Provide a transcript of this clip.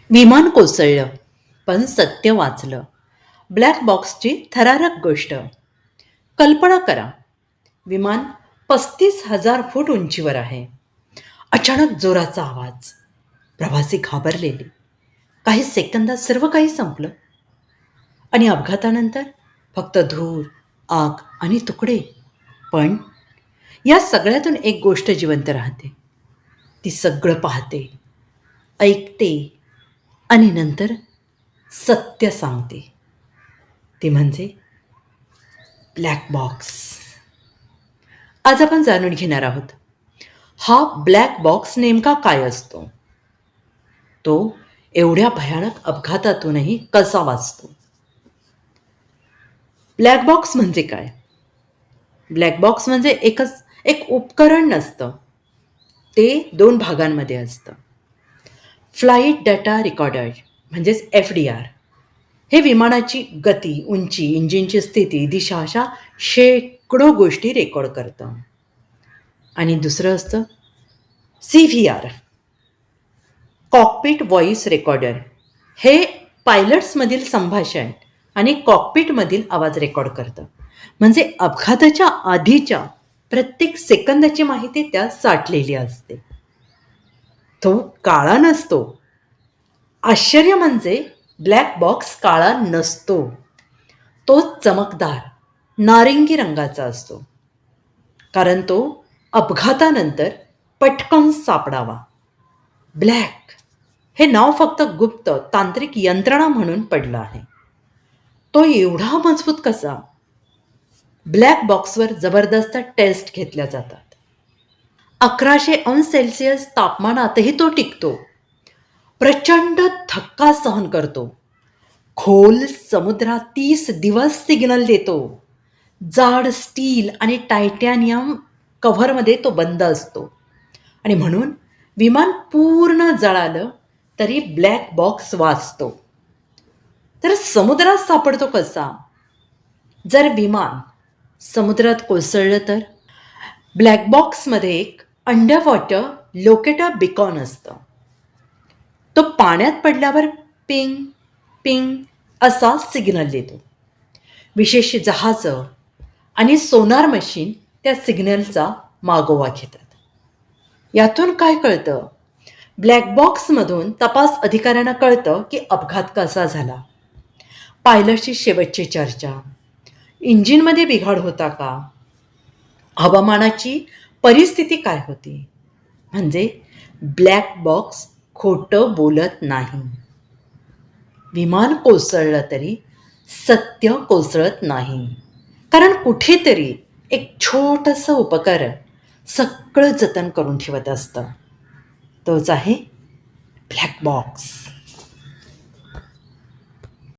विमान कोसळलं, पण सत्य वाचलं. ब्लॅक बॉक्सची थरारक गोष्ट. कल्पना करा, विमान 35,000 फूट उंचीवर आहे. अचानक जोराचा आवाज. प्रवासी घाबरलेले. काही सेकंदात सर्व काही संपलं. आणि अपघातानंतर फक्त धूर, आग आणि तुकडे. पण या सगळ्यातून एक गोष्ट जिवंत राहते. ती सगळं पाहते, ऐकते आणि नंतर सत्य सांगते. ती म्हणजे ब्लॅक बॉक्स. आज आपण जाणून घेणार आहोत, हा ब्लॅक बॉक्स नेमका काय असतो, तो एवढ्या भयानक अपघातातूनही कसा वाचतो. ब्लॅक बॉक्स म्हणजे काय? ब्लॅक बॉक्स म्हणजे एक उपकरण नसतं. ते 2 भागांमध्ये असतं. फ्लाईट डाटा रेकॉर्डर म्हणजेच FDR. हे विमानाची गती, उंची, इंजिनची स्थिती, दिशा अशा शेकडो गोष्टी रेकॉर्ड करतं. आणि दुसरं असतं CVR, कॉकपिट व्हॉइस रेकॉर्डर. हे पायलट्समधील संभाषण आणि कॉकपिटमधील आवाज रेकॉर्ड करतं. म्हणजे अपघाताच्या आधीच्या प्रत्येक सेकंदाची माहिती त्यात साठलेली असते. तो काळा नसतो. आश्चर्य म्हणजे ब्लॅक बॉक्स काळा नसतो. तो चमकदार नारिंगी रंगाचा असतो. कारण तो अपघातानंतर पटकन सापडावा. ब्लॅक हे नाव फक्त गुप्त तांत्रिक यंत्रणा म्हणून पडलं आहे. तो एवढा मजबूत कसा? ब्लॅक बॉक्सवर जबरदस्त टेस्ट घेतल्या जातात. 1100 अंश सेल्सिअस तापमानातही तो टिकतो. प्रचंड धक्का सहन करतो. खोल समुद्रात 30 दिवस सिग्नल देतो. जाड स्टील आणि टायटॅनियम कव्हरमध्ये तो बंद असतो. आणि म्हणून विमान पूर्ण जळालं तरी ब्लॅक बॉक्स वाचतो. तर समुद्रात सापडतो कसा? जर विमान समुद्रात कोसळलं तर ब्लॅक बॉक्समध्ये एक अंडर वॉटर लोकेटर बिकॉन असतं. तो पाण्यात पडल्यावर पिंग पिंग असा सिग्नल देतो. विशेष जहाजं आणि सोनार मशीन त्या सिग्नलचा मागोवा घेतात. यातून काय कळतं? ब्लॅक बॉक्समधून तपास अधिकाऱ्यांना कळतं की अपघात कसा झाला, पायलटची शेवटची चर्चा, इंजिनमध्ये बिघाड होता का, हवामानाची परिस्थिती काय होती. म्हणजे ब्लॅक बॉक्स खोटं बोलत नाही. विमान कोसळलं तरी सत्य कोसळत नाही. कारण कुठेतरी एक छोटंसं उपकरण सगळं जतन करून ठेवत असतं. तोच आहे ब्लॅक बॉक्स.